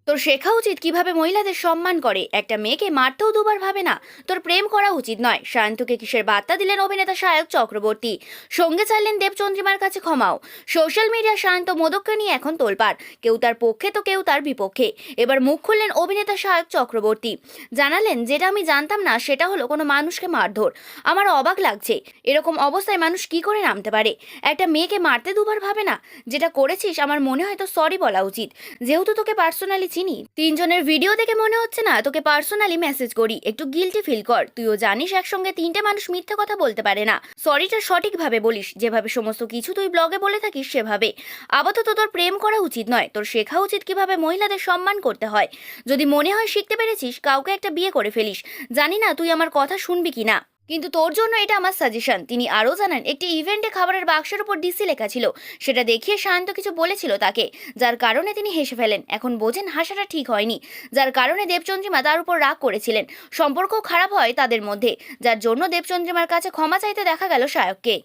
তোর শেখা উচিত কিভাবে মহিলাদের সম্মান করে। একটা মেয়েকে মারতেও দুবার ভাবে না। তোর প্রেম করা উচিত নয়। সায়ন্তকে কিসের বার্তা দিলেন অভিনেতা সায়ক চক্রবর্তী। সঙ্গে চাইলেন দেবচন্দ্রিমার কাছে ক্ষমাও। সোশ্যাল মিডিয়া সায়ন্ত মোদককে নিয়ে এখন তোলপাড়। কেউ তার পক্ষে তো কেউ তার বিপক্ষে। এবার মুখ খুললেন অভিনেতা সায়ক চক্রবর্তী। জানালেন, যেটা আমি জানতাম না সেটা হলো কোনো মানুষকে মারধর। আমার অবাক লাগছে, এরকম অবস্থায় মানুষ কি করে নামতে পারে। একটা মেয়েকে মারতে দুবার ভাবে না। যেটা করেছিস আমার মনে হয় তো সরি বলা উচিত। যেহেতু তোকে পার্সোনালি চিনি, তিনজনের ভিডিও দেখে মনে হচ্ছে না তোকে পার্সোনালি মেসেজ করি। একটু গিল্টি ফিল কর। তুইও জানিস একসঙ্গে তিনটে মানুষ মিথ্যে কথা বলতে পারে না। সরিটা সঠিকভাবে বলিস, যেভাবে সমস্ত কিছু তুই ব্লগে বলে থাকিস সেভাবে। আপাতত তোর প্রেম করা উচিত নয়। তোর শেখা উচিত কিভাবে মহিলাদের সম্মান করতে হয়। যদি মনে হয় শিখতে পেরেছিস, কাউকে একটা বিয়ে করে ফেলিস। জানি না তুই আমার কথা শুনবি কিনা, কিন্তু তোর জন্য এটা আমার সাজেশন। তিনি আরও জানান, একটি ইভেন্টে খাবারের বাক্সের উপর ডিসি লেখা ছিল। সেটা দেখিয়ে শান্ত কিছু বলেছিল তাকে, যার কারণে তিনি হেসে ফেলেন। এখন বোঝেন হাসাটা ঠিক হয়নি, যার কারণে দেবচন্দ্রিমা তার উপর রাগ করেছিলেন। সম্পর্ক খারাপ হয় তাদের মধ্যে, যার জন্য দেবচন্দ্রিমার কাছে ক্ষমা চাইতে দেখা গেল সায়ককে।